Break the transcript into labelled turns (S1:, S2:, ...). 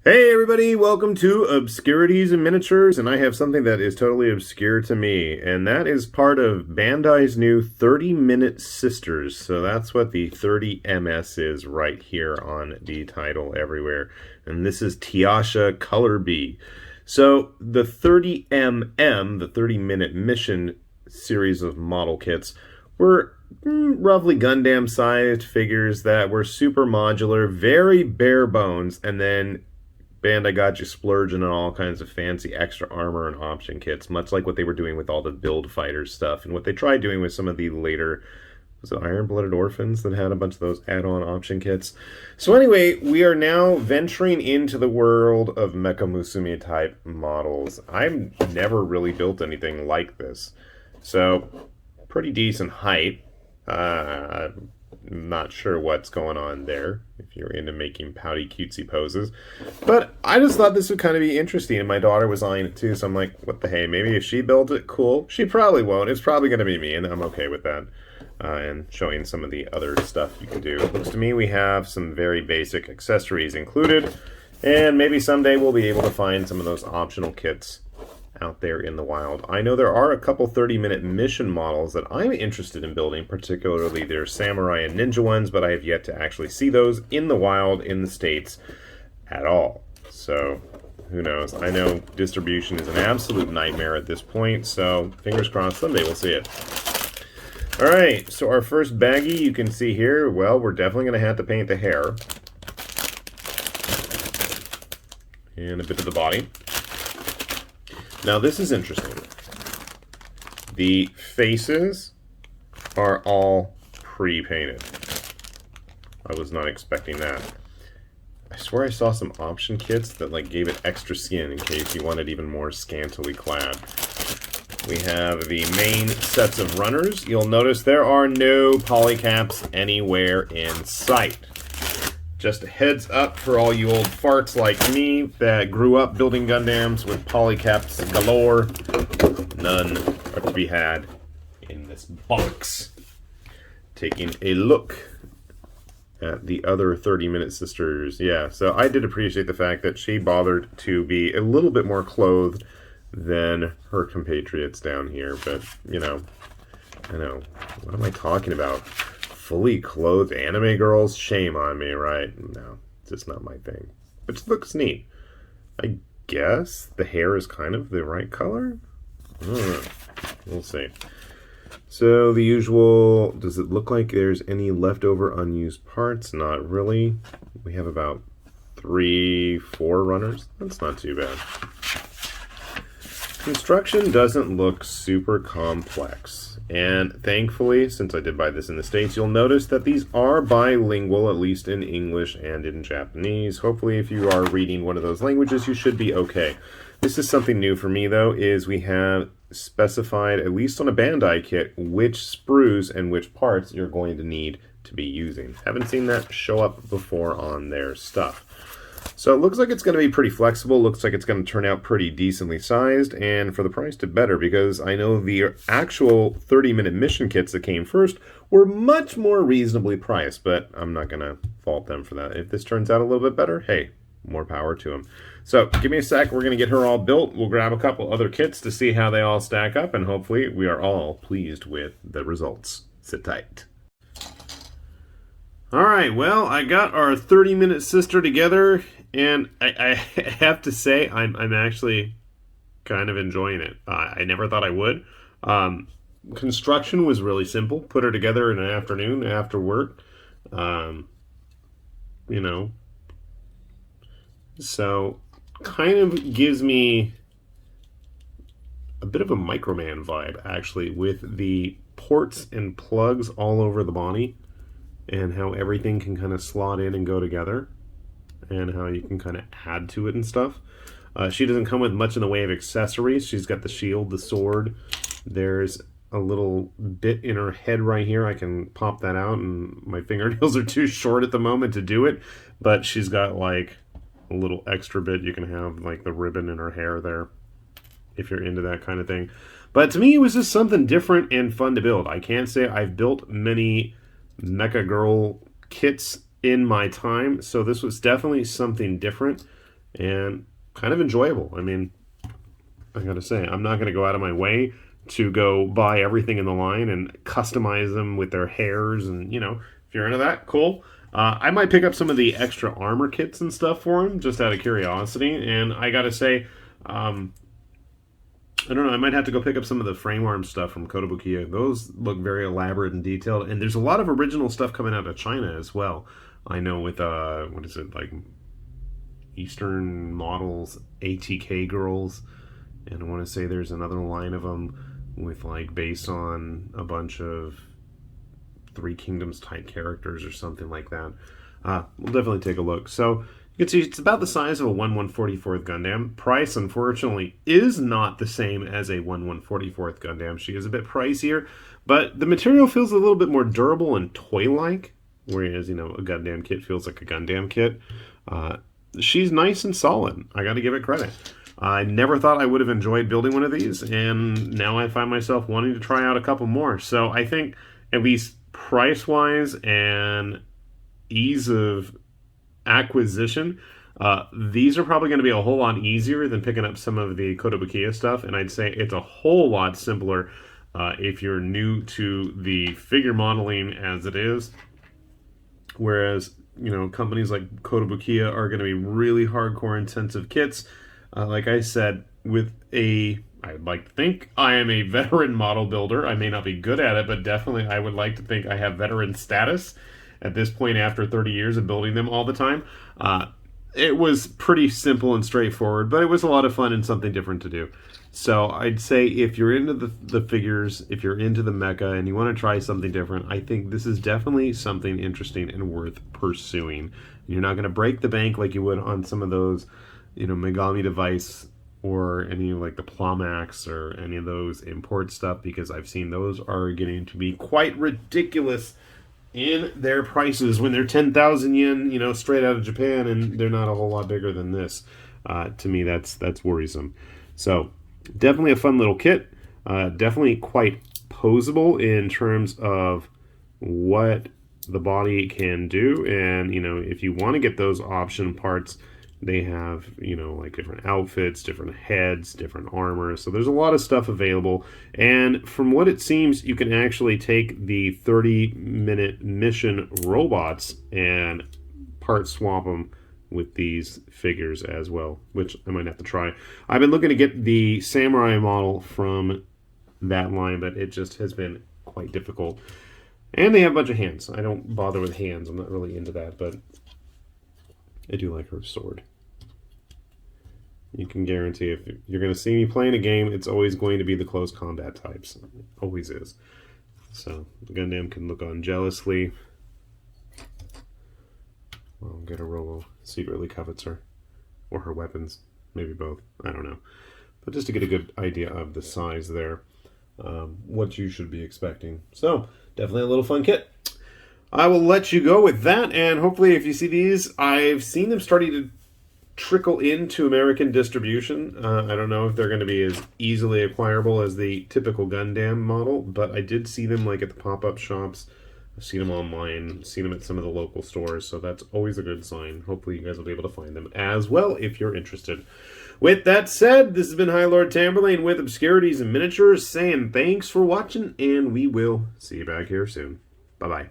S1: Hey everybody, welcome to Obscurities and Miniatures, and I have something that is totally obscure to me, and that is part of Bandai's new 30-minute sisters. So that's what the 30MS is right here on the title everywhere. And this is Tiasha Color B. So the 30MM, the 30-minute mission series of model kits, were roughly Gundam-sized figures that were super modular, very bare bones, and then Bandai got you splurging on all kinds of fancy extra armor and option kits, much like what they were doing with all the Build Fighters stuff, and what they tried doing with some of the later, was it Iron-Blooded Orphans that had a bunch of those add-on option kits? So anyway, we are now venturing into the world of Mecha Musume type models. I've never really built anything like this. So, pretty decent height. I'm not sure what's going on there, if you're into making pouty cutesy poses. But I just thought this would kind of be interesting, and my daughter was eyeing it too, so I'm like, what the hey, maybe if she builds it, cool. She probably won't. It's probably going to be me, and I'm okay with that. And showing some of the other stuff you can do. It looks to me we have some very basic accessories included, and maybe someday we'll be able to find some of those optional kits out there in the wild. I know there are a couple 30-minute mission models that I'm interested in building, particularly their samurai and ninja ones, but I have yet to actually see those in the wild in the States at all. So, who knows? I know distribution is an absolute nightmare at this point, so fingers crossed someday we'll see it. Alright, so our first baggie you can see here, well, we're definitely going to have to paint the hair. And a bit of the body. Now this is interesting. The faces are all pre-painted. I was not expecting that. I swear I saw some option kits that like gave it extra skin in case you wanted even more scantily clad. We have the main sets of runners. You'll notice there are no polycaps anywhere in sight. Just a heads up for all you old farts like me that grew up building Gundams with polycaps galore. None are to be had in this box. Taking a look at the other 30-minute sisters. Yeah, so I did appreciate the fact that she bothered to be a little bit more clothed than her compatriots down here. But, you know, I know. What am I talking about? Fully clothed anime girls? Shame on me, right? No, it's just not my thing. But it looks neat. I guess the hair is kind of the right color? We'll see. So the usual, does it look like there's any leftover unused parts? Not really. We have about 3-4 runners. That's not too bad. Construction doesn't look super complex. And thankfully, since I did buy this in the States, you'll notice that these are bilingual, at least in English and in Japanese. Hopefully, if you are reading one of those languages, you should be okay. This is something new for me, though, is we have specified, at least on a Bandai kit, which sprues and which parts you're going to need to be using. Haven't seen that show up before on their stuff. So it looks like it's going to be pretty flexible, looks like it's going to turn out pretty decently sized, and for the price to better, because I know the actual 30-minute mission kits that came first were much more reasonably priced, but I'm not going to fault them for that. If this turns out a little bit better, hey, more power to them. So give me a sec, we're going to get her all built, we'll grab a couple other kits to see how they all stack up, and hopefully we are all pleased with the results. Sit tight. Alright, well, I got our 30-minute sister together, and I have to say, I'm actually kind of enjoying it. I never thought I would. Construction was really simple. Put her together in an afternoon after work. You know. So, kind of gives me a bit of a Microman vibe, actually, with the ports and plugs all over the body. And how everything can kind of slot in and go together. And how you can kind of add to it and stuff. She doesn't come with much in the way of accessories. She's got the shield, the sword. There's a little bit in her head right here. I can pop that out, and my fingernails are too short at the moment to do it. But she's got like a little extra bit. You can have like the ribbon in her hair there, if you're into that kind of thing. But to me, it was just something different and fun to build. I can't say I've built many Mecha Girl kits in my time, so this was definitely something different. and kind of enjoyable. I mean, I gotta say, I'm not gonna go out of my way to go buy everything in the line and customize them with their hairs, and if you're into that, cool. I might pick up some of the extra armor kits and stuff for him just out of curiosity, and I gotta say, I don't know. I might have to go pick up some of the frame arm stuff from Kotobukiya. Those look very elaborate and detailed, and there's a lot of original stuff coming out of China as well. I know with what is it, like Eastern Models, ATK Girls, and I want to say there's another line of them with like based on a bunch of Three Kingdoms type characters or something like that. We'll definitely take a look. So you can see it's about the size of a 1/144th Gundam. Price, unfortunately, is not the same as a 1/144th Gundam. She is a bit pricier, but the material feels a little bit more durable and toy-like, whereas, a Gundam kit feels like a Gundam kit. She's nice and solid. I got to give it credit. I never thought I would have enjoyed building one of these, and now I find myself wanting to try out a couple more. So I think, at least price-wise and ease of acquisition, these are probably going to be a whole lot easier than picking up some of the Kotobukiya stuff, and I'd say it's a whole lot simpler if you're new to the figure modeling as it is. Whereas, companies like Kotobukiya are going to be really hardcore intensive kits. Like I said, I'd like to think I am a veteran model builder. I may not be good at it, but definitely I would like to think I have veteran status at this point after 30 years of building them all the time. It was pretty simple and straightforward, but it was a lot of fun and something different to do. So I'd say if you're into the figures, if you're into the mecha, and you want to try something different, I think this is definitely something interesting and worth pursuing. You're not going to break the bank like you would on some of those, Megami Device or any like the Plomax or any of those import stuff, because I've seen those are getting to be quite ridiculous in their prices when they're 10,000 yen, straight out of Japan, and they're not a whole lot bigger than this. To me, that's worrisome. So definitely a fun little kit. Definitely quite posable in terms of what the body can do, and if you want to get those option parts, they have, like different outfits, different heads, different armor. So there's a lot of stuff available. And from what it seems, you can actually take the 30-minute mission robots and part swap them with these figures as well, which I might have to try. I've been looking to get the samurai model from that line, but it just has been quite difficult. And they have a bunch of hands. I don't bother with hands. I'm not really into that, but I do like her sword. You can guarantee if you're going to see me playing a game, it's always going to be the close combat types. It always is. So the Gundam can look on jealously. Well, Getarobo secretly covets her. Or her weapons. Maybe both. I don't know. But just to get a good idea of the size there. What you should be expecting. So, definitely a little fun kit. I will let you go with that, and hopefully if you see these, I've seen them starting to trickle into American distribution. I don't know if they're going to be as easily acquirable as the typical Gundam model, but I did see them like at the pop-up shops. I've seen them online, seen them at some of the local stores, so that's always a good sign. Hopefully you guys will be able to find them as well if you're interested. With that said, this has been High Lord Tamberlane with Obscurities and Miniatures, saying thanks for watching, and we will see you back here soon. Bye-bye.